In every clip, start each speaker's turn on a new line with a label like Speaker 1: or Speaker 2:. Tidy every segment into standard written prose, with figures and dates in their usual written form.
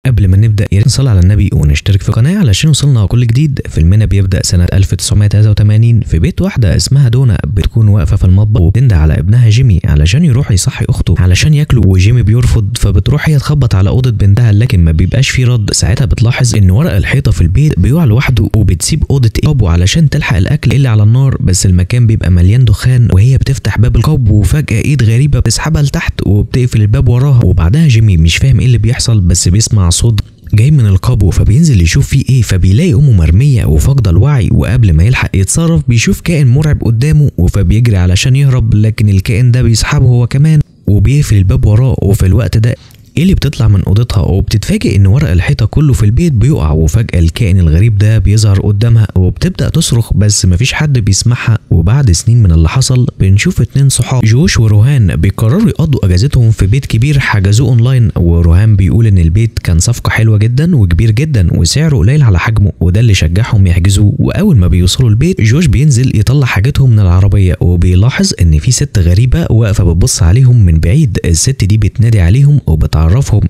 Speaker 1: قبل ما نبدا يا ريت نصلي على النبي ونشترك في القناه علشان يوصلنا كل جديد. فيلمنا بيبدا سنه 1983 في بيت واحده اسمها دونا بتكون واقفه في المطبخ وبتندى على ابنها جيمي علشان يروح يصحي اخته علشان ياكلوا، وجيمي بيرفض فبتروح هي تخبط على اوضه بنتها لكن ما بيبقاش في رد. ساعتها بتلاحظ ان ورق الحيطه في البيت بيقع لوحده وبتسيب اوضه القبو علشان تلحق الاكل اللي على النار، بس المكان بيبقى مليان دخان وهي بتفتح باب القبو وفجاه ايد غريبه بتسحبها لتحت وبتقفل الباب وراها. وبعدها جيمي مش فاهم ايه اللي بيحصل بس بيسمع صوت جاي من القبو فبينزل يشوف فيه ايه، فبيلاقي امه مرميه وفاقده الوعي، وقبل ما يلحق يتصرف بيشوف كائن مرعب قدامه فبيجري علشان يهرب لكن الكائن ده بيسحبه هو كمان وبيقفل الباب وراه. وفي الوقت ده اللي بتطلع من اوضتها وبتتفاجئ ان ورق الحيطه كله في البيت بيقع، وفجاه الكائن الغريب ده بيظهر قدامها وبتبدا تصرخ بس مفيش حد بيسمعها. وبعد سنين من اللي حصل بنشوف اتنين صحاب جوش وروهان بيقرروا يقضوا اجازتهم في بيت كبير حجزوه اونلاين، وروهان بيقول ان البيت كان صفقه حلوه جدا وكبير جدا وسعره قليل على حجمه وده اللي شجعهم يحجزوه. واول ما بيوصلوا البيت جوش بينزل يطلع حاجتهم من العربيه وبيلاحظ ان في ست غريبه واقفه بتبص عليهم من بعيد. الست دي بتنادي عليهم وبتعرفهم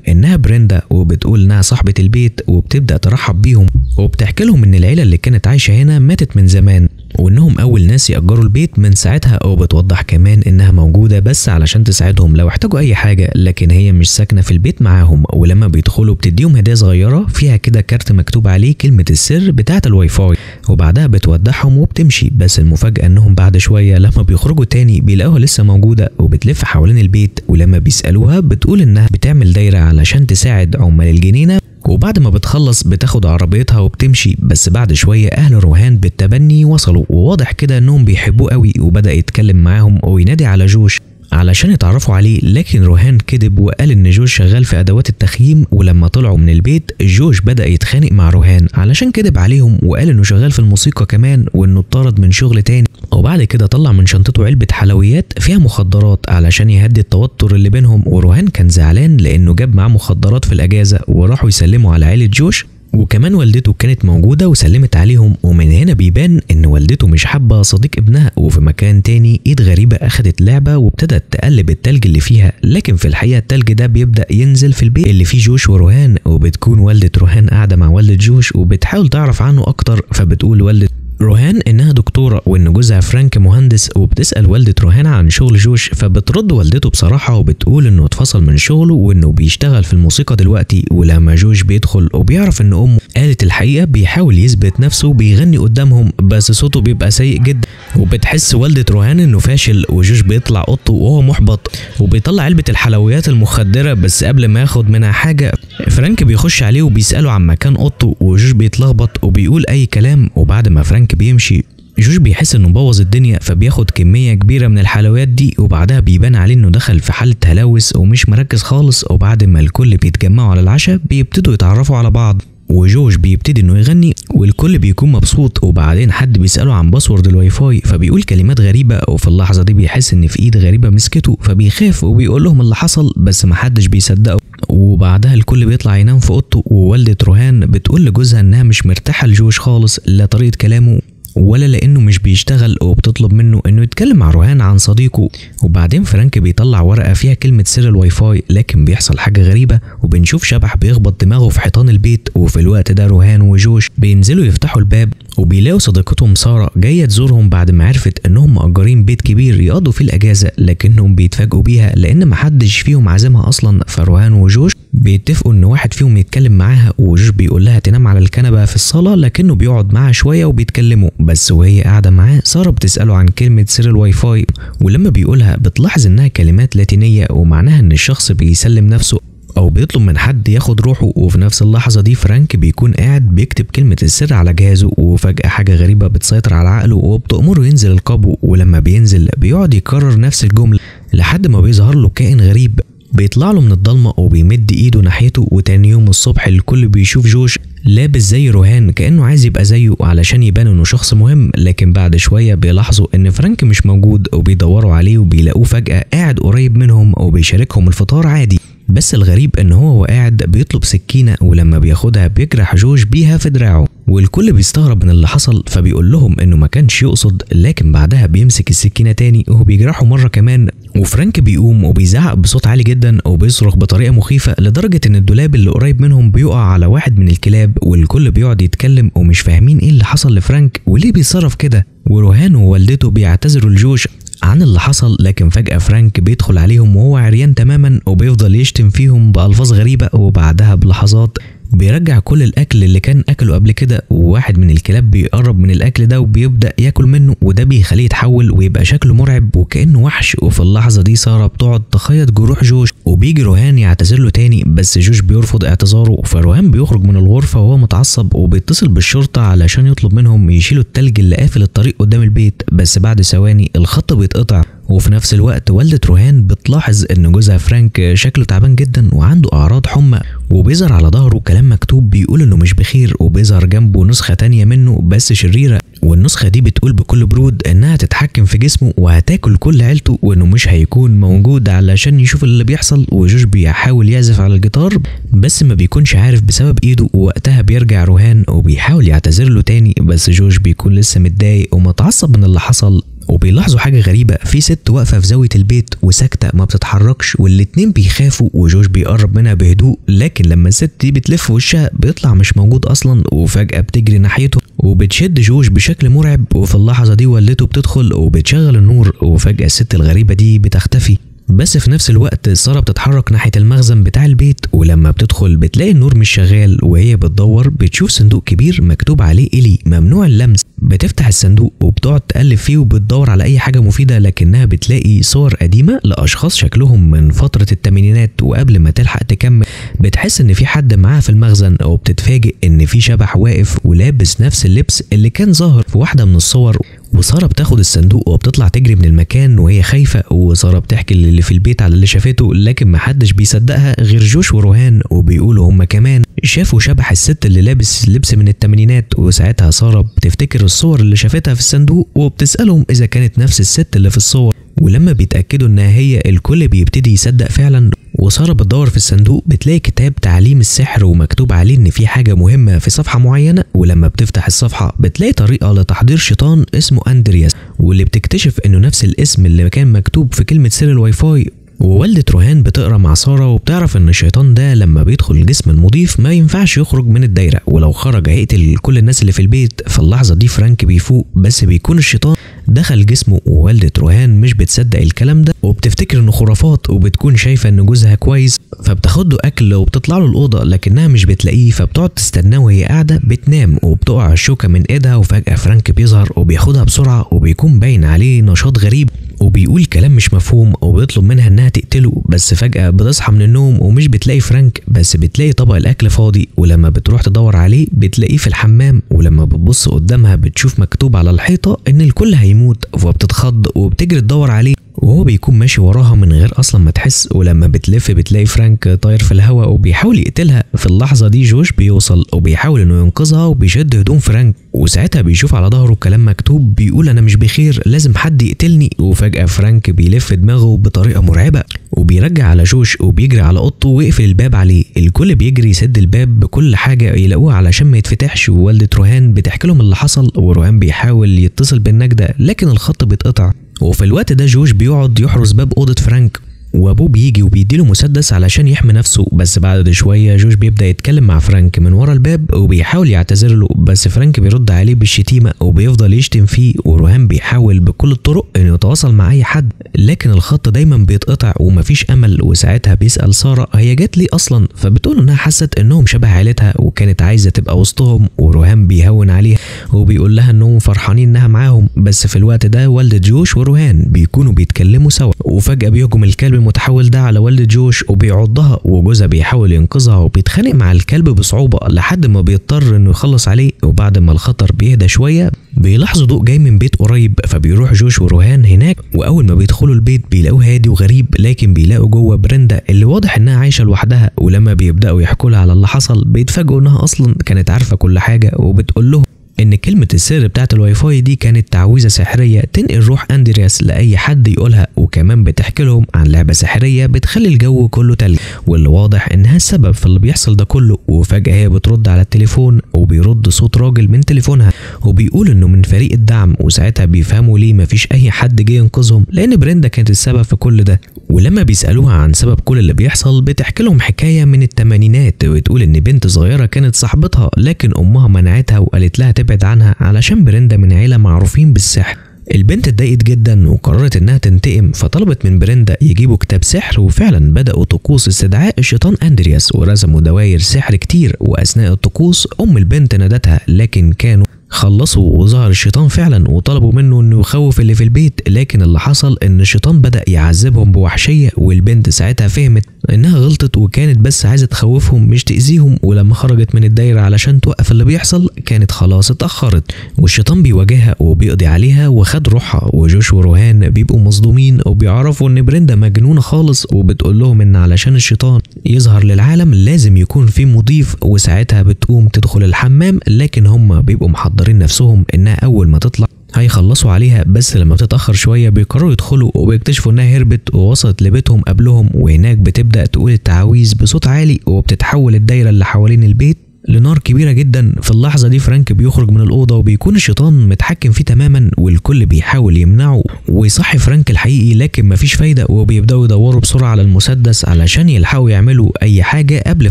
Speaker 1: انها بريندا وبتقول انها صاحبه البيت وبتبدا ترحب بيهم وبتحكي لهم ان العيله اللي كانت عايشه هنا ماتت من زمان وانهم اول ناس يأجروا البيت من ساعتها، وبتوضح كمان انها موجوده بس علشان تساعدهم لو احتاجوا اي حاجه لكن هي مش ساكنه في البيت معاهم. ولما بيدخلوا بتديهم هديه صغيره فيها كده كارت مكتوب عليه كلمه السر بتاعه الواي فاي، وبعدها بتودعهم وبتمشي. بس المفاجاه انهم بعد شويه لما بيخرجوا تاني بيلاقوها لسه موجوده وبتلف حوالين البيت، ولما بيسالوها بتقول انها بتعمل دايره علشان تساعد عمال الجنينه، وبعد ما بتخلص بتاخد عربيتها وبتمشي. بس بعد شويه اهل روهان بالتبني وصلوا وواضح كده انهم بيحبوه قوي، وبدا يتكلم معاهم وينادي على جوش علشان يتعرفوا عليه، لكن روهان كذب وقال ان جوش شغال في ادوات التخييم. ولما طلعوا من البيت جوش بدا يتخانق مع روهان علشان كذب عليهم وقال انه شغال في الموسيقى كمان وانه اتطرد من شغل تاني، وبعد كده طلع من شنطته علبه حلويات فيها مخدرات علشان يهدي التوتر اللي بينهم. وروهان كان زعلان لانه جاب معاه مخدرات في الاجازه وراحوا يسلموا على عيله جوش، وكمان والدته كانت موجودة وسلمت عليهم. ومن هنا بيبان ان والدته مش حابة صديق ابنها. وفي مكان تاني ايد غريبة اخدت لعبة وابتدت تقلب التلج اللي فيها، لكن في الحقيقة التلج ده بيبدأ ينزل في البيت اللي فيه جوش وروهان، وبتكون والدة روهان قاعدة مع والدة جوش وبتحاول تعرف عنه اكتر. فبتقول والدة روهان انها دكتوره وان جوزها فرانك مهندس، وبتسال والده روهان عن شغل جوش فبترد والدته بصراحه وبتقول انه اتفصل من شغله وانه بيشتغل في الموسيقى دلوقتي. ولما جوش بيدخل وبيعرف ان امه قالت الحقيقه بيحاول يثبت نفسه وبيغني قدامهم بس صوته بيبقى سيء جدا، وبتحس والده روهان انه فاشل. وجوش بيطلع اوضته وهو محبط وبيطلع علبه الحلويات المخدره، بس قبل ما ياخد منها حاجه فرانك بيخش عليه وبيساله عن مكان اوضته وجوش بيتلخبط وبيقول اي كلام. وبعد ما فرانك بيمشي جوش بيحس انه بوظ الدنيا فبياخد كميه كبيره من الحلويات دي، وبعدها بيبان عليه انه دخل في حاله هلاوس ومش مركز خالص. وبعد ما الكل بيتجمعوا على العشاء بيبتدوا يتعرفوا على بعض وجوش بيبتدي انه يغني والكل بيكون مبسوط. وبعدين حد بيساله عن باسورد الواي فاي فبيقول كلمات غريبه، وفي اللحظه دي بيحس ان في ايد غريبه مسكته فبيخاف وبيقول لهم اللي حصل بس محدش بيصدقه. وبعدها الكل بيطلع ينام في اوضته، ووالده روهان بتقول لجوزها انها مش مرتاحه لجوش خالص، لا طريقه كلامه ولا لانه مش بيشتغل، وبتطلب منه انه يتكلم مع روهان عن صديقه. وبعدين فرانك بيطلع ورقه فيها كلمه سر الواي فاي، لكن بيحصل حاجه غريبه وبنشوف شبح بيخبط دماغه في حيطان البيت. وفي الوقت ده روهان وجوش بينزلوا يفتحوا الباب وبيلاقوا صديقتهم ساره جايه تزورهم بعد ما عرفت انهم مأجرين بيت كبير يقضوا فيه الاجازه، لكنهم بيتفاجئوا بيها لان محدش فيهم عازمها اصلا. فروهان وجوش بيتفقوا ان واحد فيهم يتكلم معاها، وجوش بيقول لها تنام على الكنبه في الصاله لكنه بيقعد معاها شويه وبيتكلموا. بس وهي قاعده معاه ساره بتساله عن كلمه سر الواي فاي، ولما بيقولها بتلاحظ انها كلمات لاتينيه ومعناها ان الشخص بيسلم نفسه او بيطلب من حد ياخد روحه. وفي نفس اللحظه دي فرانك بيكون قاعد بيكتب كلمه السر على جهازه، وفجاه حاجه غريبه بتسيطر على عقله وبتأمره ينزل القبو. ولما بينزل بيقعد يكرر نفس الجمله لحد ما بيظهر له كائن غريب بيطلع له من الضلمه وبيمد ايده ناحيته. وتاني يوم الصبح الكل بيشوف جوش لابس زي روهان كأنه عايز يبقى زيه علشان يبان انه شخص مهم، لكن بعد شويه بيلاحظوا ان فرانك مش موجود وبيدوروا عليه وبيلاقوه فجاه قاعد قريب منهم وبيشاركهم الفطار عادي. بس الغريب ان هو قاعد بيطلب سكينه ولما بياخدها بيجرح جوش بيها في دراعه. والكل بيستغرب من اللي حصل، فبيقول لهم انه ما كانش يقصد، لكن بعدها بيمسك السكينه تاني وبيجرحه مره كمان. وفرانك بيقوم وبيزعق بصوت عالي جدا وبيصرخ بطريقه مخيفه لدرجه ان الدولاب اللي قريب منهم بيقع على واحد من الكلاب، والكل بيقعد يتكلم ومش فاهمين ايه اللي حصل لفرانك وليه بيتصرف كده. وروهان ووالدته بيعتذروا لجوش عن اللي حصل، لكن فجأة فرانك بيدخل عليهم وهو عريان تماما وبيفضل يشتم فيهم بألفاظ غريبة، وبعدها بلحظات بيرجع كل الأكل اللي كان أكله قبل كده، وواحد من الكلاب بيقرب من الأكل ده وبيبدأ ياكل منه، وده بيخليه يتحول ويبقى شكله مرعب وكأنه وحش. وفي اللحظة دي سارة بتقعد تخيط جروح جوش، وبيجي روهان يعتذر له تاني بس جوش بيرفض اعتذاره، فروهان بيخرج من الغرفة وهو متعصب وبيتصل بالشرطة علشان يطلب منهم يشيلوا التلج اللي قافل الطريق قدام البيت. بس بعد ثواني الخط بيتقطع، وفي نفس الوقت والدة روهان بتلاحظ ان جوزها فرانك شكله تعبان جدا وعنده اعراض حمى، وبيظهر على ظهره كلام مكتوب بيقول انه مش بخير، وبيظهر جنبه نسخة تانية منه بس شريرة، والنسخة دي بتقول بكل برود انها تتحكم في جسمه وهتاكل كل عيلته، وانه مش هيكون موجود علشان يشوف اللي بيحصل. وجوش بيحاول يعزف على الجيتار بس ما بيكونش عارف بسبب ايده، ووقتها بيرجع روهان وبيحاول يعتذر له تاني، بس جوش بيكون لسه متضايق ومتعصب من اللي حصل. وبيلاحظوا حاجة غريبة، في ست واقفة في زاوية البيت وساكتة ما بتتحركش، والاتنين بيخافوا وجوش بيقرب منها بهدوء، لكن لما الست دي بتلف وشها بيطلع مش موجود اصلا، وفجأة بتجري ناحيته وبتشد جوش بشكل مرعب. وفي اللحظة دي والدته بتدخل وبتشغل النور، وفجأة الست الغريبة دي بتختفي. بس في نفس الوقت سارة بتتحرك ناحية المخزن بتاع البيت، ولما بتدخل بتلاقي النور مش شغال، وهي بتدور بتشوف صندوق كبير مكتوب عليه إلي ممنوع اللمس. بتفتح الصندوق وبتقعد تقلب فيه وبتدور على أي حاجة مفيدة، لكنها بتلاقي صور قديمة لأشخاص شكلهم من فترة الثمانينات. وقبل ما تلحق تكمل بتحس إن في حد معاها في المخزن، وبتتفاجئ إن في شبح واقف ولابس نفس اللبس اللي كان ظاهر في واحدة من الصور. وسارة بتاخد الصندوق وبتطلع تجري من المكان وهي خايفة، وسارة بتحكي اللي في البيت على اللي شافته، لكن محدش بيصدقها غير جوش وروهان، وبيقولوا هما كمان شافوا شبح الست اللي لابس لبس من الثمانينات. وساعتها سارة بتفتكر الصور اللي شافتها في الصندوق وبتسألهم إذا كانت نفس الست اللي في الصور، ولما بيتأكدوا إنها هي الكل بيبتدي يصدق فعلا. وسارة بتدور في الصندوق بتلاقي كتاب تعليم السحر ومكتوب عليه إن في حاجة مهمة في صفحة معينة، ولما بتفتح الصفحة بتلاقي طريقة لتحضير شيطان اسمه أندرياس، واللي بتكتشف إنه نفس الاسم اللي كان مكتوب في كلمة سر الواي فاي. ووالدة روهان بتقرا مع سارة وبتعرف ان الشيطان ده لما بيدخل الجسم المضيف ما ينفعش يخرج من الدايرة، ولو خرج هيقتل كل الناس اللي في البيت. في اللحظة دي فرانك بيفوق بس بيكون الشيطان دخل جسمه، ووالدة روهان مش بتصدق الكلام ده وبتفتكر انه خرافات، وبتكون شايفة ان جوزها كويس فبتاخد له اكل وبتطلع له الأوضة لكنها مش بتلاقيه، فبتقعد تستناه وهي قاعدة بتنام، وبتقع الشوكة من ايدها. وفجأة فرانك بيظهر وبياخدها بسرعة وبيكون باين عليه نشاط غريب وبيقول كلام مش مفهوم وبيطلب منها انها تقتله. بس فجأة بتصحى من النوم ومش بتلاقي فرانك، بس بتلاقي طبق الاكل فاضي، ولما بتروح تدور عليه بتلاقيه في الحمام، ولما بتبص قدامها بتشوف مكتوب على الحيطة ان الكل هيموت، فبتتخض وبتجري تدور عليه وهو بيكون ماشي وراها من غير اصلا ما تحس. ولما بتلف بتلاقي فرانك طاير في الهواء وبيحاول يقتلها. في اللحظة دي جوش بيوصل وبيحاول انه ينقذها وبيشد هدوم فرانك، وساعتها بيشوف على ظهره كلام مكتوب بيقول انا مش بخير لازم حد يقتلني. وفجأة فرانك بيلف دماغه بطريقة مرعبة وبيرجع على جوش وبيجري على اوضته ويقفل الباب عليه. الكل بيجري يسد الباب بكل حاجة يلاقوها علشان ما يتفتحش، ووالدة روهان بتحكي لهم اللي حصل، وروهان بيحاول يتصل بالنجدة لكن الخط بيتقطع. وفي الوقت ده جوش بيقعد يحرس باب اوضة فرانك، وابوه بيجي وبيديله مسدس علشان يحمي نفسه. بس بعد شويه جوش بيبدا يتكلم مع فرانك من ورا الباب وبيحاول يعتذر له، بس فرانك بيرد عليه بالشتيمه وبيفضل يشتم فيه. وروهان بيحاول بكل الطرق انه يتواصل مع اي حد لكن الخط دايما بيتقطع ومفيش امل. وساعتها بيسال ساره هي جت ليه اصلا، فبتقول انها حست انهم شبه عيلتها وكانت عايزه تبقى وسطهم. وروهان بيهون عليها وبيقول لها انهم فرحانين انها معاهم. بس في الوقت ده والدة جوش وروهان بيكونوا بيتكلموا سوا، وفجاه بيهجم الكلب المتحول ده على والدة جوش وبيعضها، وجوزها بيحاول ينقذها وبيتخانق مع الكلب بصعوبة لحد ما بيضطر انه يخلص عليه. وبعد ما الخطر بيهدى شوية بيلاحظوا ضوء جاي من بيت قريب، فبيروح جوش وروهان هناك، واول ما بيدخلوا البيت بيلاقوه هادي وغريب، لكن بيلاقوا جوه بريندا اللي واضح انها عايشة لوحدها. ولما بيبدأوا يحكوا لها على اللي حصل بيتفاجئوا انها اصلا كانت عارفة كل حاجة، وبتقول له ان كلمة السر بتاعت الواي فاي دي كانت تعويذة سحرية تنقل روح اندرياس لاي حد يقولها، وكمان بتحكي لهم عن لعبة سحرية بتخلي الجو كله تلج، واللي واضح انها السبب في اللي بيحصل ده كله. وفجأة هي بترد على التليفون وبيرد صوت راجل من تليفونها وبيقول انه من فريق الدعم، وساعتها بيفهموا ليه مفيش اي حد جه ينقذهم، لان بريندا كانت السبب في كل ده. ولما بيسألوها عن سبب كل اللي بيحصل بتحكي لهم حكاية من الثمانينات، وتقول ان بنت صغيرة كانت صاحبتها لكن امها منعتها وقالت لها تبعد عنها علشان بريندا من عيلة معروفين بالسحر. البنت اتضايقت جدا وقررت انها تنتقم، فطلبت من بريندا يجيبوا كتاب سحر، وفعلا بدأوا طقوس استدعاء الشيطان اندرياس ورسموا دواير سحر كتير. واثناء الطقوس البنت نادتها، لكن كانوا خلصوا وظهر الشيطان فعلا وطلبوا منه انه يخوف اللي في البيت، لكن اللي حصل ان الشيطان بدأ يعذبهم بوحشية. والبنت ساعتها فهمت انها غلطت وكانت بس عايزة تخوفهم مش تأذيهم، ولما خرجت من الدايرة علشان توقف اللي بيحصل كانت خلاص اتأخرت. والشيطان بيواجهها وبيقضي عليها وخد روحها. وجوش وروهان بيبقوا مصدومين وبيعرفوا ان بريندا مجنونة خالص، وبتقول لهم ان علشان الشيطان يظهر للعالم لازم يكون في مضيف. وساعتها بتقوم تدخل الحمام، لكن هم بيبقوا محضرين نفسهم انها اول ما تطلع هيخلصوا عليها، بس لما بتتأخر شوية بيقرروا يدخلوا وبيكتشفوا انها هربت ووصلت لبيتهم قبلهم. وهناك بتبدأ تقول التعاويذ بصوت عالي، وبتتحول الدايرة اللي حوالين البيت لنار كبيرة جدا. في اللحظة دي فرانك بيخرج من الأوضة وبيكون الشيطان متحكم فيه تماما، والكل بيحاول يمنعه ويصحي فرانك الحقيقي، لكن مفيش فايدة. وبيبدأوا يدوروا بسرعة على المسدس علشان يلحقوا يعملوا أي حاجة قبل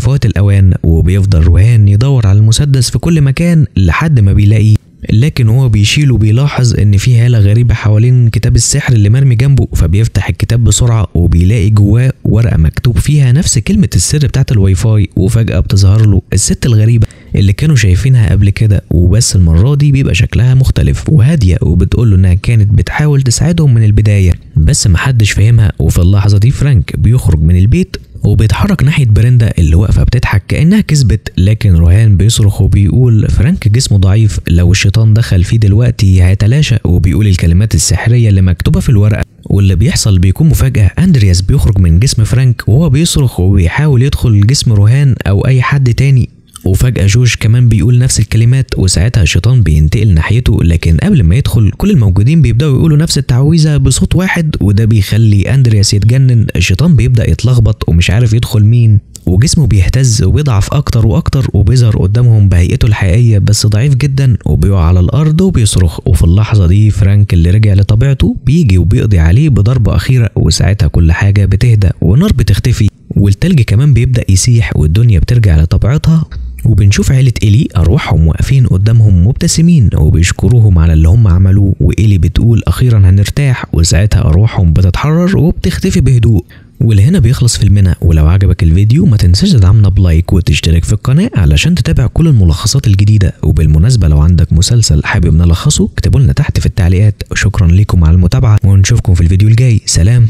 Speaker 1: فوات الأوان. وبيفضل روهان يدور على المسدس في كل مكان لحد ما بيلاقيه، لكن هو بيشيله بيلاحظ ان في هالة غريبة حوالين كتاب السحر اللي مرمي جنبه. فبيفتح الكتاب بسرعة وبيلاقي جواه ورقة مكتوب فيها نفس كلمة السر بتاعت الواي فاي. وفجأة بتظهر له الست الغريبة اللي كانوا شايفينها قبل كده، وبس المرة دي بيبقى شكلها مختلف وهادية، وبتقول له انها كانت بتحاول تساعدهم من البداية بس محدش فاهمها. وفي اللحظة دي فرانك بيخرج من البيت وبيتحرك ناحية بريندا اللي واقفة بتضحك كأنها كسبت، لكن روهان بيصرخ وبيقول فرانك جسمه ضعيف، لو الشيطان دخل فيه دلوقتي هيتلاشى. وبيقول الكلمات السحرية اللي مكتوبة في الورقة. واللي بيحصل بيكون مفاجأة، أندرياس بيخرج من جسم فرانك وهو بيصرخ وبيحاول يدخل جسم روهان أو أي حد تاني. وفجأة جوش كمان بيقول نفس الكلمات، وساعتها الشيطان بينتقل ناحيته، لكن قبل ما يدخل كل الموجودين بيبدأوا يقولوا نفس التعويذة بصوت واحد، وده بيخلي أندرياس يتجنن. الشيطان بيبدأ يتلخبط ومش عارف يدخل مين، وجسمه بيهتز وبيضعف أكتر وأكتر، وبيظهر قدامهم بهيئته الحقيقية بس ضعيف جدا، وبيقع على الأرض وبيصرخ. وفي اللحظة دي فرانك اللي رجع لطبيعته بيجي وبيقضي عليه بضربة أخيرة، وساعتها كل حاجة بتهدى والنار بتختفي والتلج كمان بيبدأ يسيح والدنيا بترجع لطبيعتها. وبنشوف عيلة إيلي أرواحهم واقفين قدامهم مبتسمين وبيشكروهم على اللي هم عملوه. وإيلي بتقول أخيرا هنرتاح، وساعتها أرواحهم بتتحرر وبتختفي بهدوء. ولهنا بيخلص فيلمنا. ولو عجبك الفيديو ما تنساش تدعمنا بلايك وتشترك في القناة علشان تتابع كل الملخصات الجديدة. وبالمناسبة لو عندك مسلسل حابب نلخصه اكتبوا لنا تحت في التعليقات. شكرا لكم على المتابعة ونشوفكم في الفيديو الجاي. سلام.